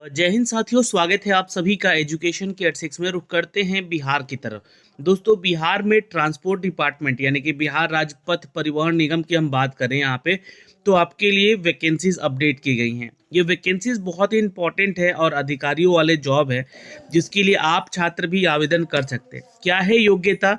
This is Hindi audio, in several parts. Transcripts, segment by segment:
जय हिंद साथियों, स्वागत है आप सभी का एजुकेशन के एट 6 में। रुख करते हैं बिहार की तरफ। दोस्तों, बिहार में ट्रांसपोर्ट डिपार्टमेंट यानी कि बिहार राज्य पथ परिवहन निगम की हम बात करें यहाँ पे, तो आपके लिए वैकेंसीज अपडेट की गई हैं। ये वैकेंसीज बहुत ही इंपॉर्टेंट है और अधिकारियों वाले जॉब है, जिसके लिए आप छात्र भी आवेदन कर सकते हैं। क्या है योग्यता,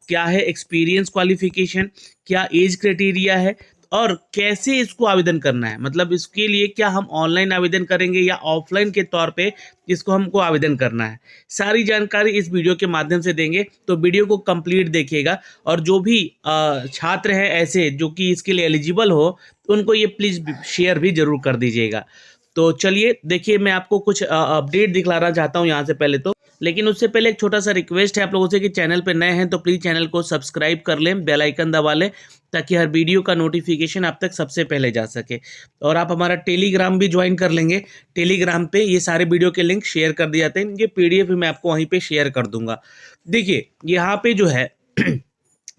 क्या है एक्सपीरियंस क्वालिफिकेशन, क्या एज क्राइटेरिया है और कैसे इसको आवेदन करना है, मतलब इसके लिए क्या हम ऑनलाइन आवेदन करेंगे या ऑफलाइन के तौर पे इसको हमको आवेदन करना है, सारी जानकारी इस वीडियो के माध्यम से देंगे। तो वीडियो को कंप्लीट देखिएगा और जो भी छात्र हैं ऐसे जो कि इसके लिए एलिजिबल हो, उनको ये प्लीज़ शेयर भी जरूर कर दीजिएगा। तो चलिए देखिए, मैं आपको कुछ अपडेट दिखलाना चाहता हूँ यहाँ से पहले तो। लेकिन उससे पहले एक छोटा सा रिक्वेस्ट है आप लोगों से कि चैनल पे नए हैं तो प्लीज़ चैनल को सब्सक्राइब कर लें, बेल आइकन दबा लें, ताकि हर वीडियो का नोटिफिकेशन आप तक सबसे पहले जा सके। और आप हमारा टेलीग्राम भी ज्वाइन कर लेंगे। टेलीग्राम पे ये सारे वीडियो के लिंक शेयर कर दिए जाते हैं, इनके पीडीएफ भी मैं आपको वहीं पे शेयर कर दूंगा। देखिए यहाँ पे जो है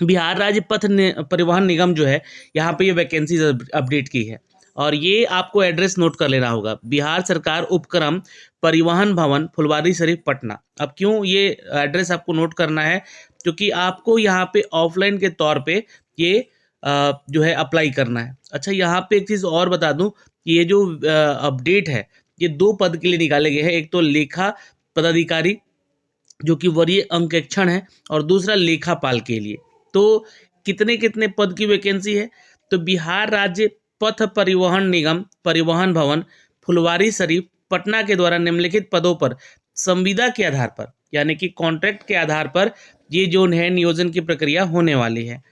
बिहार राज्य पथ परिवहन निगम जो है, यहाँ पे ये वैकेंसीज अपडेट की है। और ये आपको एड्रेस नोट कर लेना होगा, बिहार सरकार उपक्रम परिवहन भवन फुलवारी शरीफ पटना। अब क्यों ये एड्रेस आपको नोट करना है, क्योंकि आपको यहाँ पे ऑफलाइन के तौर पे ये जो है अप्लाई करना है। अच्छा, यहाँ पे एक चीज़ और बता दूं कि ये जो अपडेट है, ये 2 पद के लिए निकाले गए हैं। एक तो लेखा पदाधिकारी जो कि वरीय अंकेक्षण है, और दूसरा लेखापाल के लिए। तो कितने कितने पद की वैकेंसी है, तो बिहार राज्य पथ परिवहन निगम परिवहन भवन फुलवारी शरीफ पटना के द्वारा निम्नलिखित पदों पर संविदा के आधार पर यानी कि कॉन्ट्रैक्ट के आधार पर ये जो है नियोजन की प्रक्रिया होने वाली है।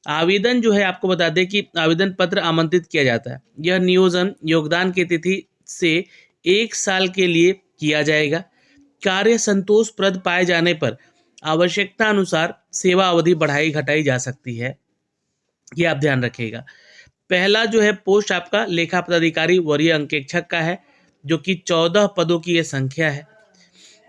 आवेदन जो है आपको बता दें कि आवेदन पत्र आमंत्रित किया जाता है। यह नियोजन योगदान की तिथि से 1 साल के लिए किया जाएगा। कार्य संतोषप्रद पाए जाने पर आवश्यकता अनुसार सेवा अवधि बढ़ाई घटाई जा सकती है, ये आप ध्यान रखिएगा। पहला जो है पोस्ट आपका लेखा पदाधिकारी वरीय अंकेक्षक का है, जो कि 14 पदों की ये संख्या है।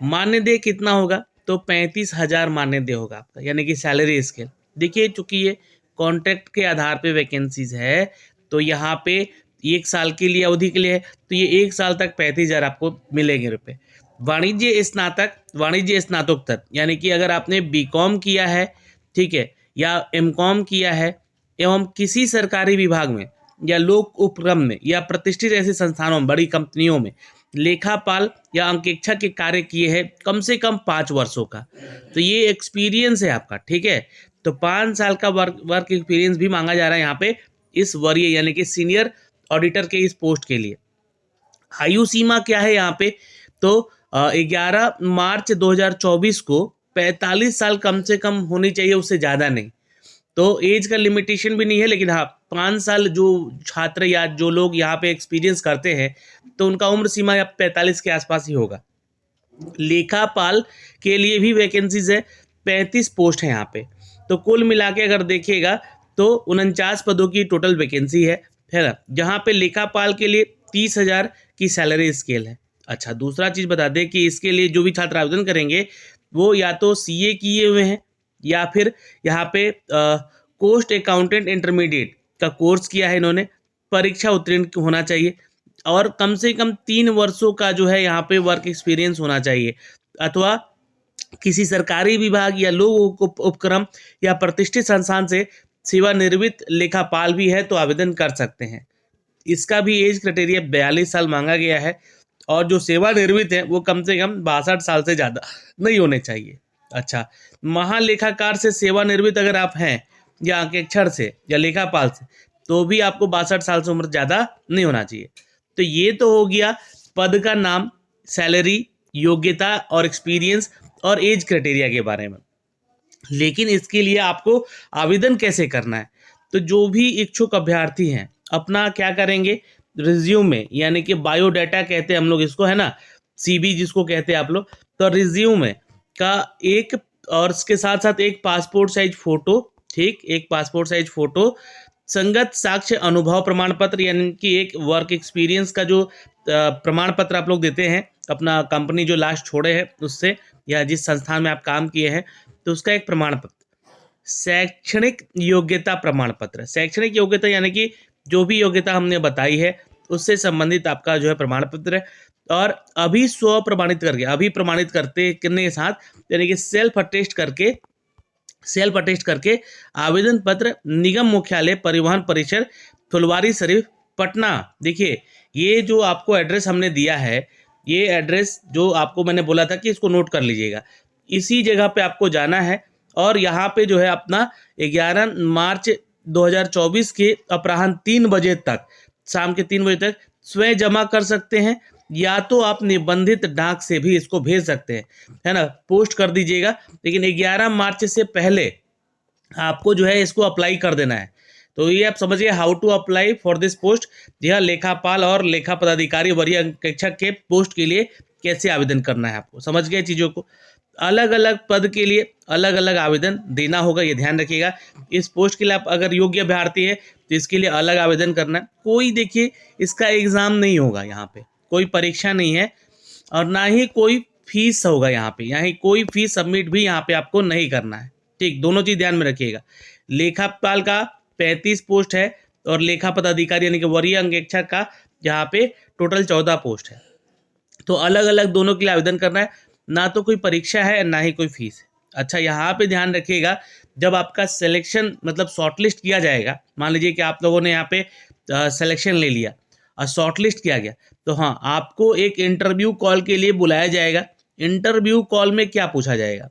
मानदेय कितना होगा, तो 35,000 मानदेय होगा आपका, यानी कि सैलरी स्केल। देखिए, चूंकि ये कॉन्ट्रैक्ट के आधार पे वैकेंसीज है, तो यहाँ पे 1 साल के लिए अवधि के लिए है, तो ये 1 साल तक 35,000 आपको मिलेंगे रुपये। वाणिज्य स्नातकोत्तर यानी कि अगर आपने बीकॉम किया है, ठीक है, या एमकॉम किया है एवं किसी सरकारी विभाग में या लोक उपक्रम में या प्रतिष्ठित ऐसे संस्थानों में, बड़ी कंपनियों में लेखापाल या अंकेक्षक के कार्य किए हैं कम से कम 5 वर्षों का, तो ये एक्सपीरियंस है आपका। ठीक है, तो 5 साल का वर्क एक्सपीरियंस भी मांगा जा रहा है यहाँ पे इस वरीय यानी कि सीनियर ऑडिटर के इस पोस्ट के लिए। आयु सीमा क्या है यहाँ पे, तो 11 मार्च 2024 को 45 साल कम से कम होनी चाहिए, उससे ज़्यादा नहीं। तो एज का लिमिटेशन भी नहीं है, लेकिन हाँ 5 साल जो छात्र या जो लोग यहाँ पे एक्सपीरियंस करते हैं, तो उनका उम्र सीमा या 45 के आसपास ही होगा। लेखापाल के लिए भी वैकेंसीज है, 35 पोस्ट है यहाँ पे। तो कुल मिला के अगर देखिएगा तो 49 पदों की टोटल वैकेंसी है ना, जहाँ पे लेखापाल के लिए 30,000 की सैलरी स्केल है। अच्छा, दूसरा चीज़ बता दें कि इसके लिए जो भी छात्र आवेदन करेंगे वो या तो सीए किए हुए हैं या फिर यहाँ पे कोस्ट अकाउंटेंट इंटरमीडिएट का कोर्स किया है इन्होंने, परीक्षा उत्तीर्ण होना चाहिए, और कम से कम 3 वर्षों का जो है यहाँ पे वर्क एक्सपीरियंस होना चाहिए, अथवा किसी सरकारी विभाग या लोक उपक्रम या प्रतिष्ठित संस्थान से सेवानिवृत्त लेखापाल भी है तो आवेदन कर सकते हैं। इसका भी एज क्राइटेरिया 42 साल मांगा गया है, और जो सेवानिवृत्त है वो कम से कम 62 साल से ज़्यादा नहीं होने चाहिए। अच्छा, महालेखाकार से सेवानिवृत्त अगर आप हैं या अंकेक्षण से या लेखापाल से, तो भी आपको 62 साल से उम्र ज़्यादा नहीं होना चाहिए। तो ये तो हो गया पद का नाम, सैलरी, योग्यता और एक्सपीरियंस और एज क्राइटेरिया के बारे में। लेकिन इसके लिए आपको आवेदन कैसे करना है, तो जो भी इच्छुक अभ्यर्थी हैं अपना क्या करेंगे, रिज्यूमे यानी कि बायोडाटा कहते हैं हम लोग इसको, है ना, सीवी जिसको कहते हैं आप लोग, तो रिज्यूमे का एक, और इसके साथ साथ एक पासपोर्ट साइज फोटो, ठीक, एक पासपोर्ट साइज फोटो, संगत साक्ष्य अनुभव प्रमाण पत्र यानी कि एक वर्क एक्सपीरियंस का जो प्रमाण पत्र आप लोग देते हैं अपना कंपनी जो लास्ट छोड़े हैं उससे, या जिस संस्थान में आप काम किए हैं, तो उसका एक प्रमाण पत्र। शैक्षणिक योग्यता प्रमाण पत्र, शैक्षणिक योग्यता यानी कि जो भी योग्यता हमने बताई है उससे संबंधित आपका जो है प्रमाण पत्र है। और अभी स्व प्रमाणित करके, अभी प्रमाणित करने के साथ, यानी कि सेल्फ अटेस्ट करके आवेदन पत्र निगम मुख्यालय परिवहन परिसर फुलवारी शरीफ पटना। देखिए ये जो आपको एड्रेस हमने दिया है, ये एड्रेस जो आपको मैंने बोला था कि इसको नोट कर लीजिएगा, इसी जगह पे आपको जाना है और यहाँ पे जो है अपना 11 मार्च 2024 के अपराह्न 3 बजे तक, शाम के 3 बजे तक स्वयं जमा कर सकते हैं, या तो आप निबंधित डाक से भी इसको भेज सकते हैं, है ना, पोस्ट कर दीजिएगा। लेकिन 11 मार्च से पहले आपको जो है इसको अप्लाई कर देना है। तो ये आप समझिए how to apply for this post. यह लेखापाल और लेखा पदाधिकारी वरीय अंकेक्षक के पोस्ट के लिए कैसे आवेदन करना है, आपको समझ गए चीज़ों को। अलग अलग पद के लिए अलग अलग आवेदन देना होगा, ये ध्यान रखिएगा। इस पोस्ट के लिए आप अगर योग्य अभ्यर्थी है तो इसके लिए अलग आवेदन करना है। कोई देखिए इसका एग्ज़ाम नहीं होगा, यहाँ पे कोई परीक्षा नहीं है और ना ही कोई फीस होगा यहाँ पे, यहाँ कोई फीस सबमिट भी यहाँ पे आपको नहीं करना है। ठीक, दोनों चीज़ ध्यान में रखिएगा। लेखापाल का 35 पोस्ट है और लेखा पदाधिकारी यानी कि वरीय अंकेक्षक का यहाँ पे टोटल 14 पोस्ट है। तो अलग अलग दोनों के लिए आवेदन करना है, ना तो कोई परीक्षा है ना ही कोई फीस है। अच्छा, यहाँ पे ध्यान रखिएगा, जब आपका सिलेक्शन मतलब शॉर्टलिस्ट किया जाएगा, मान लीजिए कि आप लोगों ने यहाँ पे सिलेक्शन ले लिया और शॉर्टलिस्ट किया गया, तो हाँ आपको एक इंटरव्यू कॉल के लिए बुलाया जाएगा। इंटरव्यू कॉल में क्या पूछा जाएगा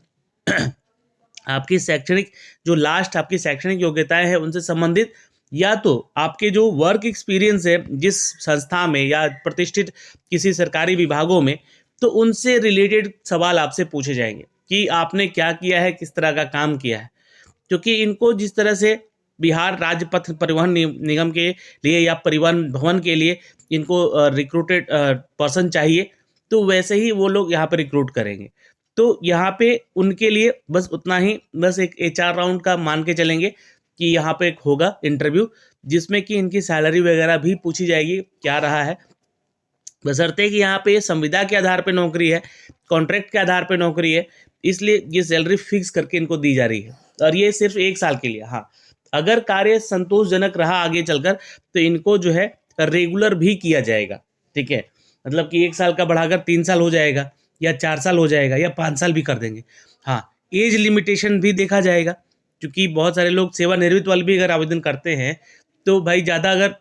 आपकी शैक्षणिक जो लास्ट आपकी शैक्षणिक योग्यताएं हैं उनसे संबंधित, या तो आपके जो वर्क एक्सपीरियंस है जिस संस्था में या प्रतिष्ठित किसी सरकारी विभागों में, तो उनसे रिलेटेड सवाल आपसे पूछे जाएंगे कि आपने क्या किया है, किस तरह का काम किया है। क्योंकि इनको जिस तरह से बिहार राज्य पथ परिवहन निगम के लिए या परिवहन भवन के लिए इनको रिक्रूटेड पर्सन चाहिए, तो वैसे ही वो लोग यहाँ पर रिक्रूट करेंगे। तो यहाँ पे उनके लिए बस उतना ही, बस एक HR राउंड का मान के चलेंगे कि यहाँ पे एक होगा इंटरव्यू, जिसमें कि इनकी सैलरी वगैरह भी पूछी जाएगी क्या रहा है, बशर्ते कि यहाँ पे संविदा के आधार पे नौकरी है, कॉन्ट्रैक्ट के आधार पे नौकरी है, इसलिए ये सैलरी फिक्स करके इनको दी जा रही है और ये सिर्फ 1 साल के लिए। हाँ, अगर कार्य संतोषजनक रहा आगे चलकर तो इनको जो है रेगुलर भी किया जाएगा। ठीक है, मतलब कि 1 साल का बढ़ाकर 3 साल हो जाएगा या 4 साल हो जाएगा या 5 साल भी कर देंगे। हाँ, एज लिमिटेशन भी देखा जाएगा, क्योंकि बहुत सारे लोग सेवानिवृत्त वाले भी अगर आवेदन करते हैं तो भाई ज़्यादा अगर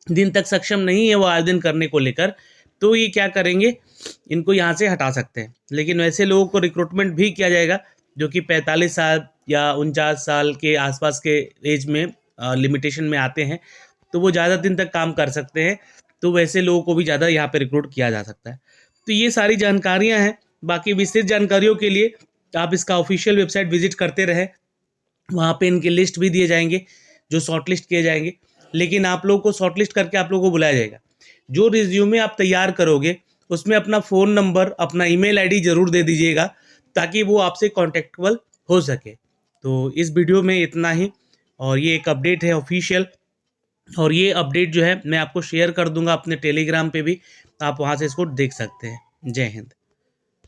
दिन तक सक्षम नहीं है वो आवेदन करने को लेकर, तो ये क्या करेंगे, इनको यहाँ से हटा सकते हैं। लेकिन वैसे लोगों को रिक्रूटमेंट भी किया जाएगा जो कि 45 साल या 49 साल के आसपास के एज में लिमिटेशन में आते हैं, तो वो ज़्यादा दिन तक काम कर सकते हैं, तो वैसे लोगों को भी ज़्यादा यहाँ पे रिक्रूट किया जा सकता है। तो ये सारी जानकारियाँ हैं। बाकी विस्तृत जानकारियों के लिए आप इसका ऑफिशियल वेबसाइट विजिट करते रहें, वहाँ पे इनके लिस्ट भी दिए जाएंगे जो शॉर्ट लिस्ट किए जाएंगे। लेकिन आप लोगों को शॉर्ट लिस्ट करके आप लोगों को बुलाया जाएगा। जो रिज्यूमे आप तैयार करोगे उसमें अपना फ़ोन नंबर, अपना ईमेल आईडी ज़रूर दे दीजिएगा ताकि वो आपसे कॉन्टेक्टेबल हो सके। तो इस वीडियो में इतना ही, और ये एक अपडेट है ऑफिशियल, और ये अपडेट जो है मैं आपको शेयर कर दूंगा अपने टेलीग्राम पे भी, आप वहाँ से इसको देख सकते हैं। जय हिंद।